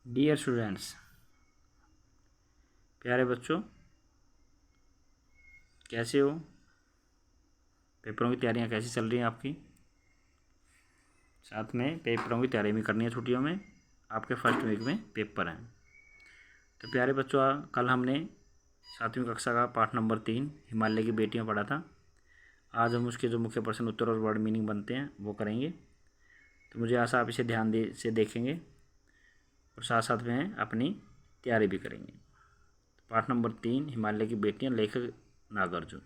Dear students, प्यारे बच्चों, कैसे हो? पेपरों की तैयारियां कैसी चल रही हैं आपकी? साथ में पेपरों की तैयारी भी करनी है। छुट्टियों में आपके फर्स्ट वीक में पेपर हैं। तो प्यारे बच्चों, कल हमने 7वीं कक्षा का पाठ नंबर 3 हिमालय की बेटियां पढ़ा था। आज हम उसके जो मुख्य प्रश्न उत्तर और वर्ड मीनिंग बनते हैं वो करेंगे। तो मुझे आशा आप इसे ध्यान से देखेंगे और साथ साथ में अपनी तैयारी भी करेंगे। पाठ नंबर 3 हिमालय की बेटियां, लेखक नागार्जुन।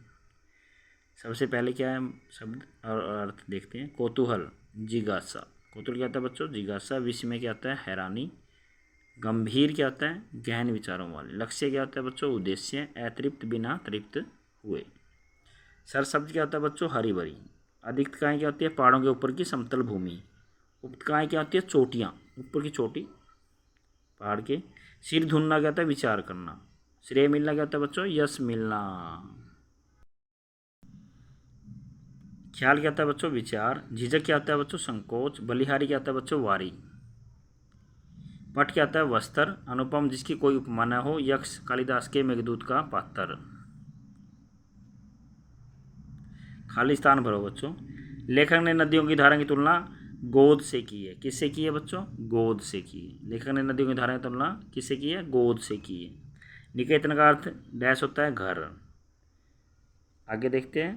सबसे पहले क्या है, शब्द और अर्थ देखते हैं। कौतूहल, जिज्ञासा। कौतूहल क्या होता है बच्चों? जिज्ञासा। विस्मय क्या होता है? हैरानी। गंभीर क्या होता है? गहन विचारों वाले। लक्ष्य क्या होता है बच्चों? उद्देश्य। अतृप्त, बिना तृप्त हुए। सरशब्द क्या होता है बच्चों? हरी भरी। अधिकताएं क्या होती है? पहाड़ों के ऊपर की समतल भूमि। उपतकाएं क्या होती है? चोटियाँ, ऊपर की चोटी पहाड़ के। सिर धुनना क्या होता है? विचार करना। श्रेय मिलना क्या होता है बच्चों? यश मिलना। ख्याल क्या होता है बच्चों? विचार। झिझक क्या होता है बच्चों? संकोच। बलिहारी क्या होता है बच्चों? वारी। पट क्या होता है? वस्त्र। अनुपम, जिसकी कोई उपमा न हो। यक्ष, कालिदास के मेघदूत का पात्र। खाली स्थान भरो बच्चों। लेखक ने नदियों की धारा की तुलना गोद से की है। किससे की है बच्चों? गोद से की है। लेखक ने नदियों की धारा की तुलना किससे की है? गोद से की है। निकेतन का अर्थ डैश होता है? घर। आगे देखते हैं।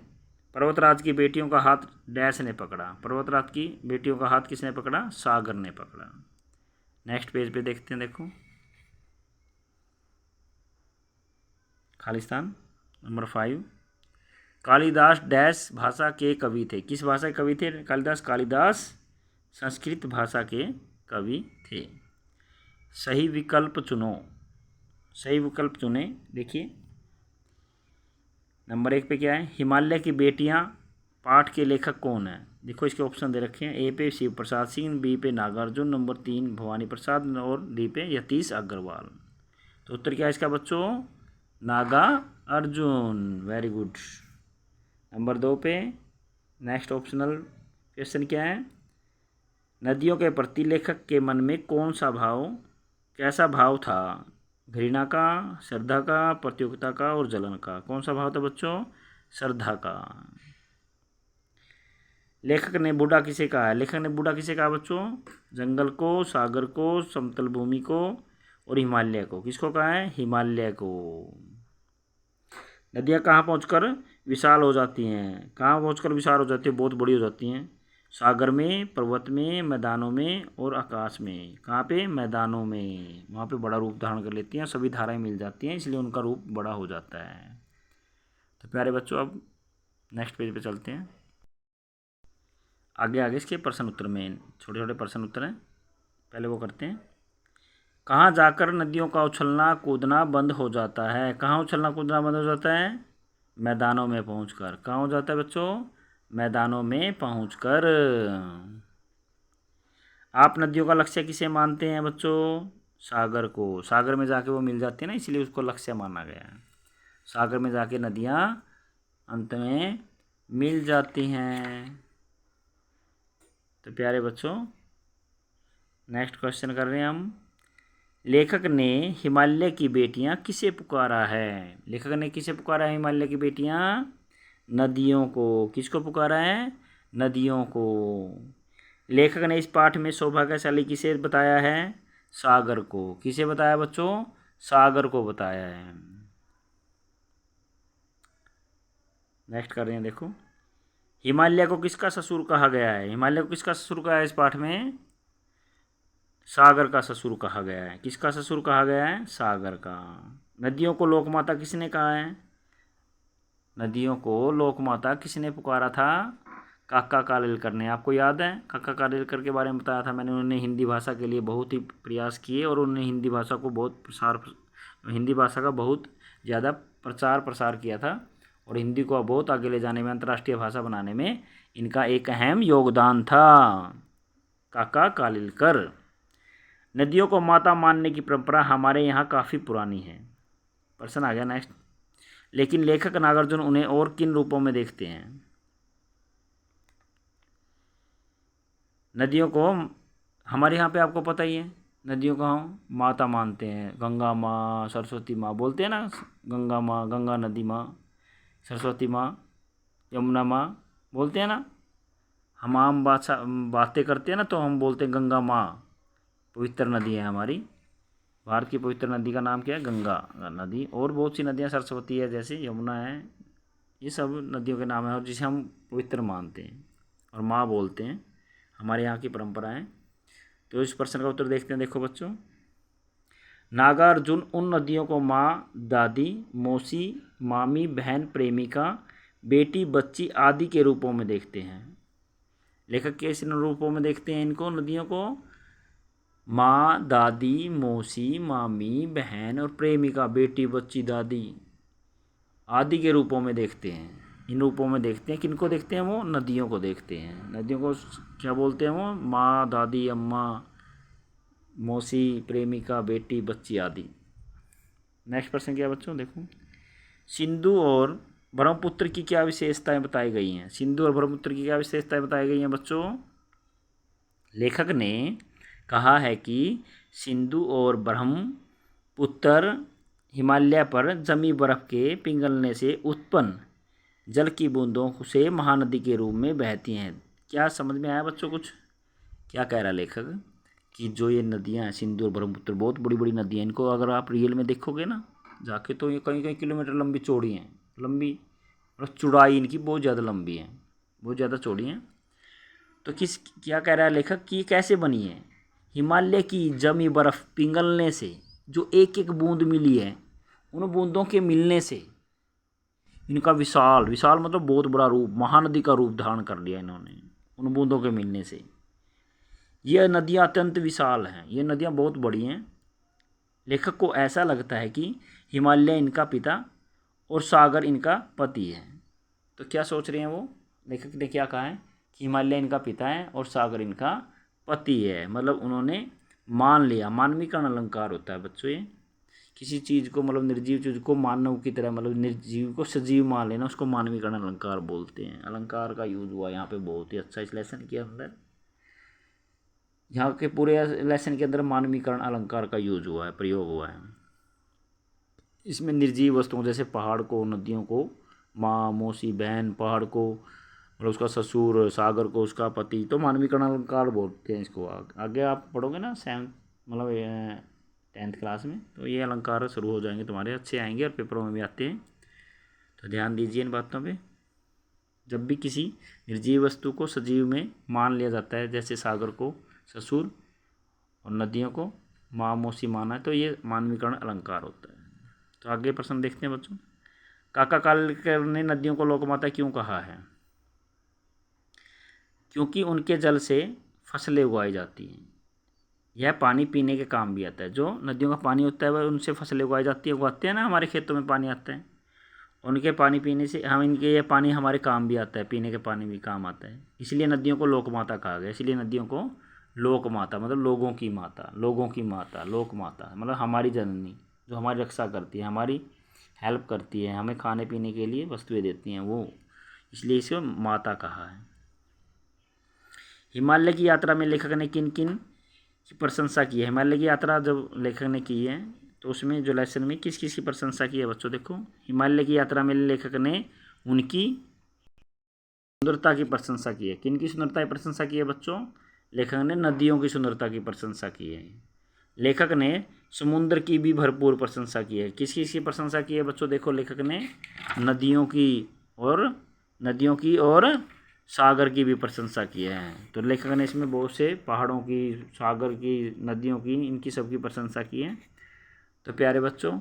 पर्वतराज की बेटियों का हाथ डैश ने पकड़ा। पर्वतराज की बेटियों का हाथ किसने पकड़ा? सागर ने पकड़ा। नेक्स्ट पेज पे देखते हैं। देखो, खालिस्तान नंबर 5। कालिदास डैश भाषा के कवि थे। किस भाषा के कवि थे कालिदास? कालिदास संस्कृत भाषा के कवि थे। सही विकल्प चुनो। सही विकल्प चुने। देखिए, नंबर 1 पे क्या है? हिमालय की बेटियां पाठ के लेखक कौन है? देखो, इसके ऑप्शन दे रखे हैं। ए पे शिव प्रसाद सिंह, बी पे नागार्जुन, नंबर 3 भवानी प्रसाद और डी पे यतीश अग्रवाल। तो उत्तर क्या है इसका बच्चों? Naga Arjun. Very good. Number 2 पे नेक्स्ट ऑप्शनल क्वेश्चन क्या है? नदियों के प्रति लेखक के मन में कौन सा भाव, कैसा भाव था? घृणा का, श्रद्धा का, प्रतियोगिता का और जलन का। कौन सा भाव था बच्चों? श्रद्धा का। लेखक ने बूढ़ा किसे कहा है? लेखक ने बूढ़ा किसे कहा बच्चों? जंगल को, सागर को, समतल भूमि को और हिमालय को। किसको कहा है? हिमालय को। नदियाँ कहाँ पहुँचकर विशाल हो जाती हैं? कहाँ पहुँचकर विशाल हो जाती है? बहुत बड़ी हो जाती हैं। सागर में, पर्वत में, मैदानों में और आकाश में। कहाँ पे? मैदानों में। वहाँ पे बड़ा रूप धारण कर लेती हैं, सभी धाराएं मिल जाती हैं, इसलिए उनका रूप बड़ा हो जाता है। तो प्यारे बच्चों, अब नेक्स्ट पेज पे चलते हैं। आगे आगे इसके प्रश्न उत्तर में छोटे छोटे प्रश्न उत्तर हैं, पहले वो करते हैं। कहाँ जाकर नदियों का उछलना कूदना बंद हो जाता है? कहाँ उछलना कूदना बंद हो जाता है? मैदानों में पहुंचकर। कहाँ हो जाता है बच्चों? मैदानों में पहुंचकर। आप नदियों का लक्ष्य किसे मानते हैं बच्चों? सागर को। सागर में जाके वो मिल जाती है ना, इसलिए उसको लक्ष्य माना गया है। सागर में जाके नदियाँ अंत में मिल जाती हैं। तो प्यारे बच्चों, नेक्स्ट क्वेश्चन कर रहे हैं हम। लेखक ने हिमालय की बेटियां किसे पुकारा है? लेखक ने किसे पुकारा है? हिमालय की बेटियां नदियों को। किसको पुकारा है? नदियों को। लेखक ने इस पाठ में सौभाग्यशाली किसे बताया है? सागर को। किसे बताया बच्चों? सागर को बताया है। नेक्स्ट कर रहे हैं। देखो, हिमालय को किसका ससुर कहा गया है? हिमालय को किसका ससुर कहा है इस पाठ में? सागर का ससुर कहा गया है। किसका ससुर कहा गया है? सागर का। नदियों को लोकमाता किसने कहा है? नदियों को लोकमाता किसने पुकारा था? काका कालेलकर ने। आपको याद है काका कालेलकर के बारे में बताया था मैंने। उन्होंने हिंदी भाषा के लिए बहुत ही प्रयास किए और उन्होंने हिंदी भाषा को बहुत हिंदी भाषा का बहुत ज़्यादा प्रचार प्रसार किया था और हिंदी को बहुत आगे ले जाने में, अंतर्राष्ट्रीय भाषा बनाने में इनका एक अहम योगदान था। काका कालेलकर। नदियों को माता मानने की परंपरा हमारे यहाँ काफ़ी पुरानी है। प्रश्न आ गया नेक्स्ट। लेकिन लेखक नागार्जुन उन्हें और किन रूपों में देखते हैं? नदियों को हमारे यहाँ पे आपको पता ही है, नदियों को हम माता मानते हैं, गंगा माँ, सरस्वती माँ बोलते हैं ना, गंगा माँ, गंगा नदी माँ, सरस्वती माँ, यमुना माँ बोलते हैं ना। हम आम बातें करते हैं ना, तो हम बोलते हैं गंगा माँ, पवित्र नदी है हमारी। भारत की पवित्र नदी का नाम क्या है? गंगा नदी। और बहुत सी नदियाँ, सरस्वती है जैसे, यमुना है, ये सब नदियों के नाम है, और जिसे हम पवित्र मानते हैं और माँ बोलते हैं, हमारे यहाँ की परंपरा है। तो इस प्रश्न का उत्तर देखते हैं। देखो बच्चों, नागार्जुन उन नदियों को माँ, दादी, मौसी, मामी, बहन, प्रेमिका, बेटी, बच्ची आदि के रूपों में देखते हैं। लेखक कैसे रूपों में देखते हैं इनको, नदियों को? माँ, दादी, मौसी, मामी, बहन और प्रेमिका, बेटी, बच्ची, दादी आदि के रूपों में देखते हैं। इन रूपों में देखते हैं। किनको देखते हैं? वो नदियों को देखते हैं। नदियों को क्या बोलते हैं वो? माँ, दादी, अम्मा, मौसी, प्रेमिका, बेटी, बच्ची आदि। नेक्स्ट प्रश्न क्या बच्चों? देखो, सिंधु और ब्रह्मपुत्र की क्या विशेषताएं बताई गई हैं? सिंधु और ब्रह्मपुत्र की क्या विशेषताएं बताई गई हैं बच्चों? लेखक ने कहा है कि सिंधु और ब्रह्मपुत्र हिमालय पर जमी बर्फ के पिघलने से उत्पन्न जल की बूंदों से महानदी के रूप में बहती हैं। क्या समझ में आया बच्चों कुछ? क्या कह रहा है लेखक कि जो ये नदियाँ हैं, सिंधु और ब्रह्मपुत्र, बहुत बड़ी बड़ी नदियाँ, इनको अगर आप रियल में देखोगे ना जाके, तो ये कई कई किलोमीटर लंबी चौड़ी हैं, लंबी और चौड़ाई इनकी बहुत ज़्यादा लंबी है, बहुत ज़्यादा चौड़ी हैं। तो क्या कह रहा है लेखक कि कैसे बनी है? हिमालय की जमी बर्फ़ पिघलने से जो एक एक बूंद मिली है, उन बूंदों के मिलने से इनका विशाल विशाल मतलब बहुत बड़ा रूप, महानदी का रूप धारण कर लिया इन्होंने, उन बूंदों के मिलने से। ये नदियाँ अत्यंत विशाल हैं, ये नदियाँ बहुत बड़ी हैं। लेखक को ऐसा लगता है कि हिमालय इनका पिता और सागर इनका पति है। तो क्या सोच रहे हैं वो? लेखक ने क्या कहा है कि हिमालय इनका पिता है और सागर इनका पति है। मतलब उन्होंने मान लिया। मानवीकरण अलंकार होता है बच्चों ये। किसी चीज़ को, मतलब निर्जीव चीज़ को मानव की तरह, मतलब निर्जीव को सजीव मान लेना, उसको मानवीकरण अलंकार बोलते हैं। अलंकार का यूज हुआ यहाँ पे बहुत ही अच्छा इस लेसन के अंदर। यहाँ के पूरे लेसन के अंदर मानवीकरण अलंकार का यूज हुआ है, प्रयोग हुआ है। इसमें निर्जीव वस्तुओं जैसे पहाड़ को, नदियों को माँ, मौसी, बहन, पहाड़ को और उसका ससुर, सागर को उसका पति, तो मानवीकरण अलंकार बोलते हैं इसको। आगे आप पढ़ोगे ना सेवन्थ, मतलब 10th क्लास में, तो ये अलंकार शुरू हो जाएंगे तुम्हारे, अच्छे आएंगे और पेपरों में भी आते हैं। तो ध्यान दीजिए इन बातों पे। जब भी किसी निर्जीव वस्तु को सजीव में मान लिया जाता है, जैसे सागर को ससुर और नदियों को माँ, मौसी माना है, तो ये मानवीकरण अलंकार होता है। तो आगे प्रश्न देखते हैं बच्चों। काका कालेलकर ने नदियों को लोकमाता क्यों कहा है? क्योंकि उनके जल से फसलें उगाई जाती हैं। यह पानी पीने के काम भी आता है। जो नदियों का पानी होता है वह उनसे फसलें उगाई जाती है, उगाते हैं ना, हमारे खेतों में पानी आता है, उनके पानी पीने से हम, इनके ये पानी हमारे काम भी आता है, पीने के पानी भी काम आता है। इसलिए नदियों को लोकमाता कहा गया। इसलिए नदियों को लोकमाता मतलब लोगों की माता, लोगों की माता, लोकमाता मतलब हमारी जननी, जो हमारी रक्षा करती है, हमारी हेल्प करती है, हमें खाने पीने के लिए वस्तुएं देती हैं वो, इसलिए इसे माता कहा है। हिमालय की यात्रा में लेखक ने किन किन की प्रशंसा की है? हिमालय की यात्रा जब लेखक ने की है, तो उसमें जो लेसन में किस किस की प्रशंसा की है बच्चों? देखो, हिमालय की यात्रा में लेखक ने उनकी सुंदरता की प्रशंसा की है। किन की सुंदरता की प्रशंसा की है बच्चों? लेखक ने नदियों की सुंदरता की प्रशंसा की है। लेखक ने समुद्र की भी भरपूर प्रशंसा की है। किस किस की प्रशंसा की है बच्चों? देखो, लेखक ने नदियों की और सागर की भी प्रशंसा की है। तो लेखक ने इसमें बहुत से पहाड़ों की, सागर की, नदियों की, इनकी सबकी प्रशंसा की है। तो प्यारे बच्चों,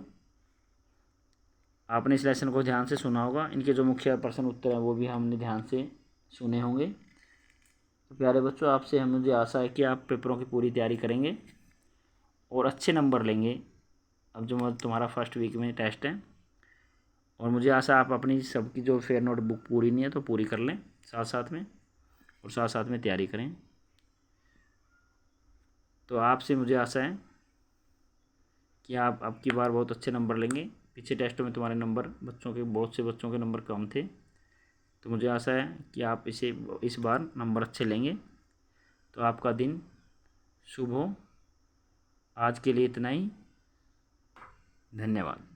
आपने इस लेसन को ध्यान से सुना होगा। इनके जो मुख्य प्रश्न उत्तर हैं वो भी हमने ध्यान से सुने होंगे। तो प्यारे बच्चों, आपसे मुझे आशा है कि आप पेपरों की पूरी तैयारी करेंगे और अच्छे नंबर लेंगे। अब जो तुम्हारा फर्स्ट वीक में टेस्ट है, और मुझे आशा आप अपनी सबकी जो फेयर नोट बुक पूरी नहीं है तो पूरी कर लें साथ साथ में, और साथ साथ में तैयारी करें। तो आपसे मुझे आशा है कि आप अब की बार बहुत अच्छे नंबर लेंगे। पिछले टेस्टों में तुम्हारे नंबर, बहुत से बच्चों के नंबर कम थे, तो मुझे आशा है कि आप इस बार नंबर अच्छे लेंगे। तो आपका दिन शुभ हो। आज के लिए इतना ही। धन्यवाद।